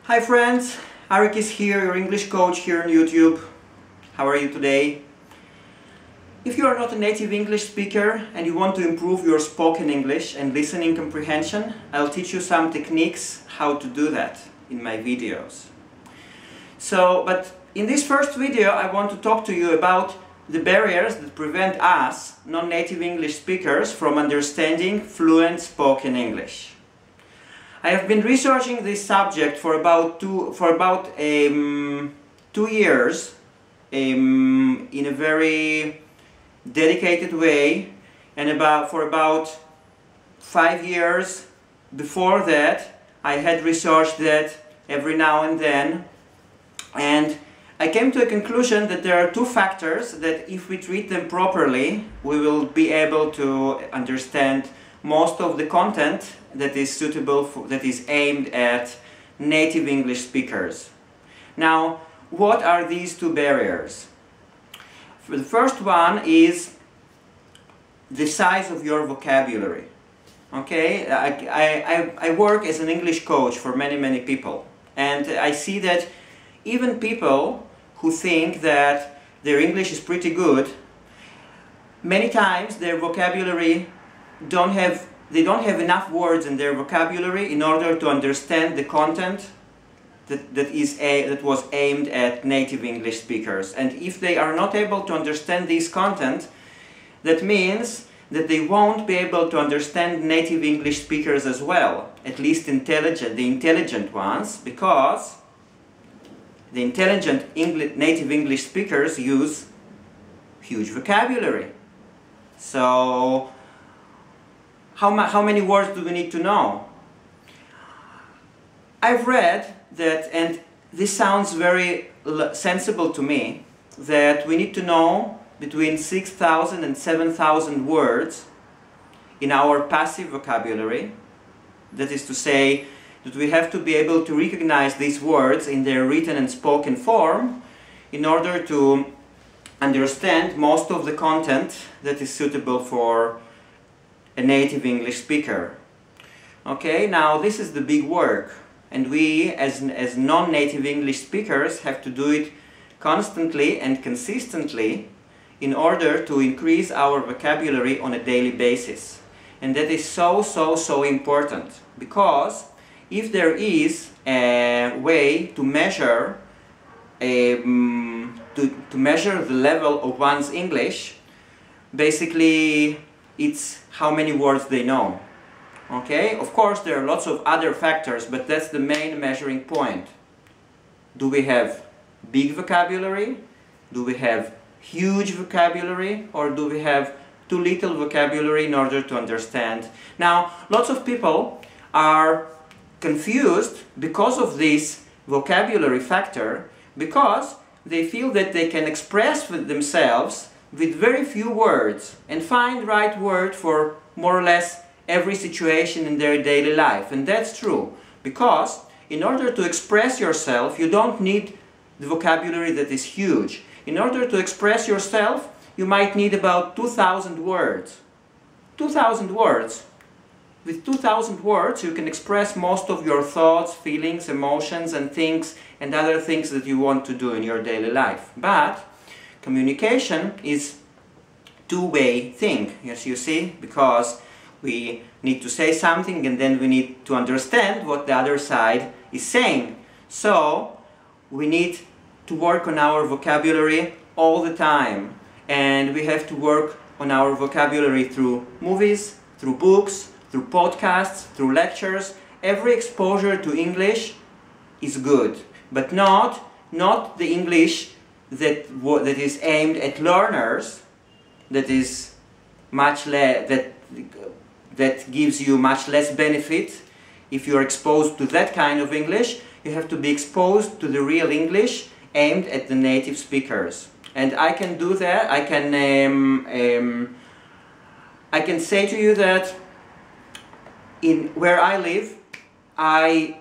Hi friends, Arik is here, your English coach here on YouTube. How are you today? If you are not a native English speaker and you want to improve your spoken English and listening comprehension, I'll teach you some techniques how to do that in my videos. But in this first video I want to talk to you about the barriers that prevent us, non-native English speakers, from understanding fluent spoken English. I have been researching this subject for about 2 years in a very dedicated way, and for about 5 years before that I had researched that every now and then, and I came to a conclusion that there are 2 factors that if we treat them properly we will be able to understand most of the content that is suitable that is aimed at native English speakers. Now, what are these 2 barriers? The first one is the size of your vocabulary. Okay, I work as an English coach for many people, and I see that even people who think that their English is pretty good, many times their vocabulary they don't have enough words in their vocabulary in order to understand the content that was aimed at native English speakers. And if they are not able to understand this content, that means that they won't be able to understand native English speakers as well, at least the intelligent ones, because the intelligent native English speakers use huge vocabulary. So how many words do we need to know? I've read that, and this sounds very sensible to me, that we need to know between 6,000 and 7,000 words in our passive vocabulary. That is to say that we have to be able to recognize these words in their written and spoken form in order to understand most of the content that is suitable for a native English speaker. Okay, now this is the big work, and we as non-native English speakers have to do it constantly and consistently in order to increase our vocabulary on a daily basis. And that is so important, because if there is a way to measure to measure the level of one's English, basically it's how many words they know. Okay, of course there are lots of other factors, but that's the main measuring point. Do we have big vocabulary? Do we have huge vocabulary? Or do we have too little vocabulary in order to understand? Now, lots of people are confused because of this vocabulary factor, because they feel that they can express with themselves with very few words and find right word for more or less every situation in their daily life. And that's true, because in order to express yourself you don't need the vocabulary that is huge. In order to express yourself you might need about 2,000 words. 2,000 words. With 2,000 words you can express most of your thoughts, feelings, emotions and things and other things that you want to do in your daily life. But communication is two-way thing, as you see, because we need to say something and then we need to understand what the other side is saying. So we need to work on our vocabulary all the time, and we have to work on our vocabulary through movies, through books, through podcasts, through lectures. Every exposure to English is good, but not the English that is aimed at learners, that is much less, that gives you much less benefit. If you're exposed to that kind of English, you have to be exposed to the real English aimed at the native speakers. And I can do that. I can say to you that in where I live, I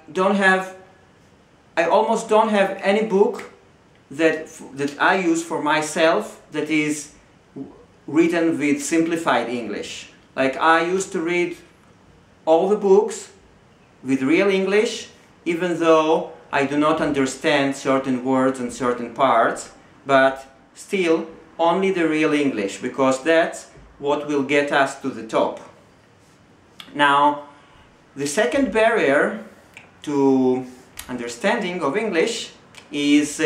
almost don't have any book that I use for myself that is written with simplified English. Like, I used to read all the books with real English, even though I do not understand certain words and certain parts, but still only the real English, because that's what will get us to the top. Now, the second barrier to understanding of English is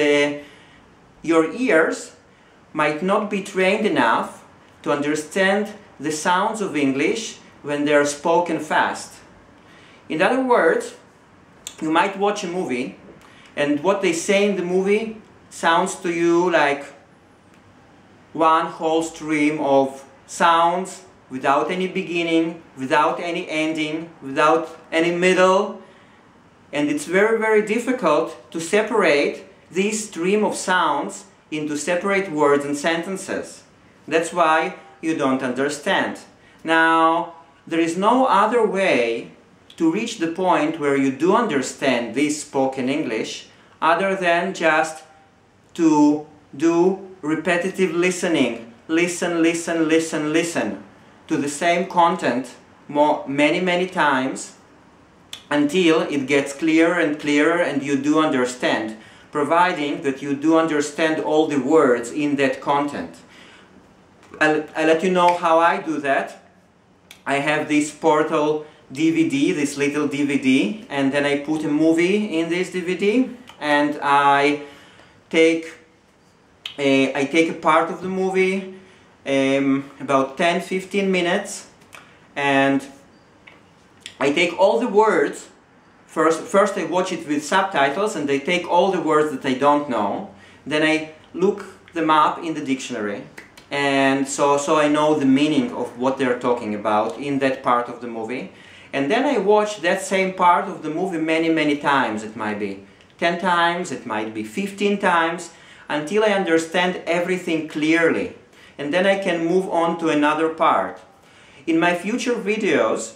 your ears might not be trained enough to understand the sounds of English when they are spoken fast. In other words, you might watch a movie and what they say in the movie sounds to you like one whole stream of sounds without any beginning, without any ending, without any middle, and it's very, very difficult to separate this stream of sounds into separate words and sentences. That's why you don't understand. Now, there is no other way to reach the point where you do understand this spoken English other than just to do repetitive listening. Listen, listen, listen, listen to the same content many times until it gets clearer and clearer and you do understand, providing that you do understand all the words in that content. I'll let you know how I do that. I have this portal DVD, this little DVD, and then I put a movie in this DVD, and I take a part of the movie, about 10-15 minutes, and I take all the words. First I watch it with subtitles, and I take all the words that I don't know. Then I look them up in the dictionary, and so I know the meaning of what they're talking about in that part of the movie. And then I watch that same part of the movie many times. It might be 10 times, it might be 15 times, until I understand everything clearly. And then I can move on to another part. In my future videos,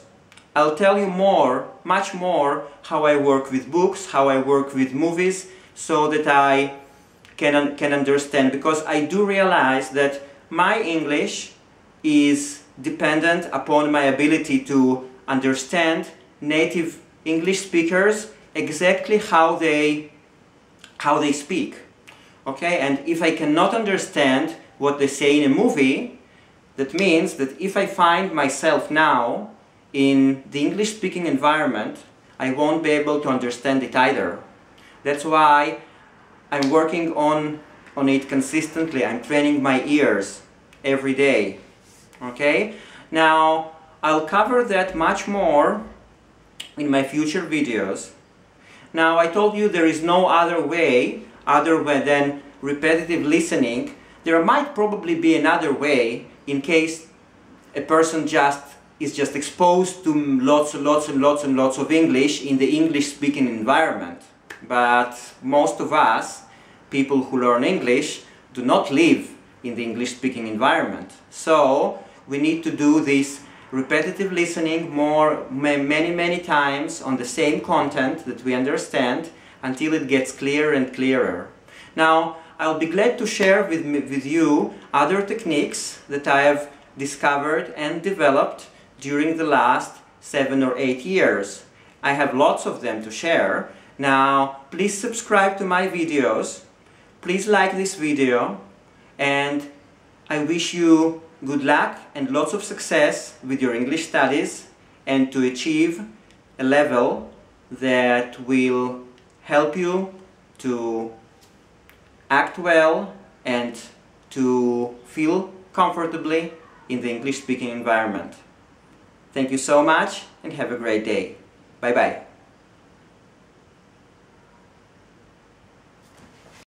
I'll tell you much more, how I work with books, how I work with movies, so that I can understand, because I do realize that my English is dependent upon my ability to understand native English speakers exactly how they speak. Okay, and if I cannot understand what they say in a movie, that means that if I find myself now in the English-speaking environment, I won't be able to understand it either. That's why I'm working on it consistently. I'm training my ears every day. Okay? Now, I'll cover that much more in my future videos. Now, I told you there is no other way other than repetitive listening. There might probably be another way in case a person is just exposed to lots of English in the English-speaking environment. But most of us, people who learn English, do not live in the English-speaking environment. So we need to do this repetitive listening many times on the same content that we understand until it gets clearer and clearer. Now, I'll be glad to share with you other techniques that I have discovered and developed during the last 7 or 8 years. I have lots of them to share. Now, please subscribe to my videos, please like this video, and I wish you good luck and lots of success with your English studies, and to achieve a level that will help you to act well and to feel comfortably in the English-speaking environment. Thank you so much and have a great day. Bye-bye.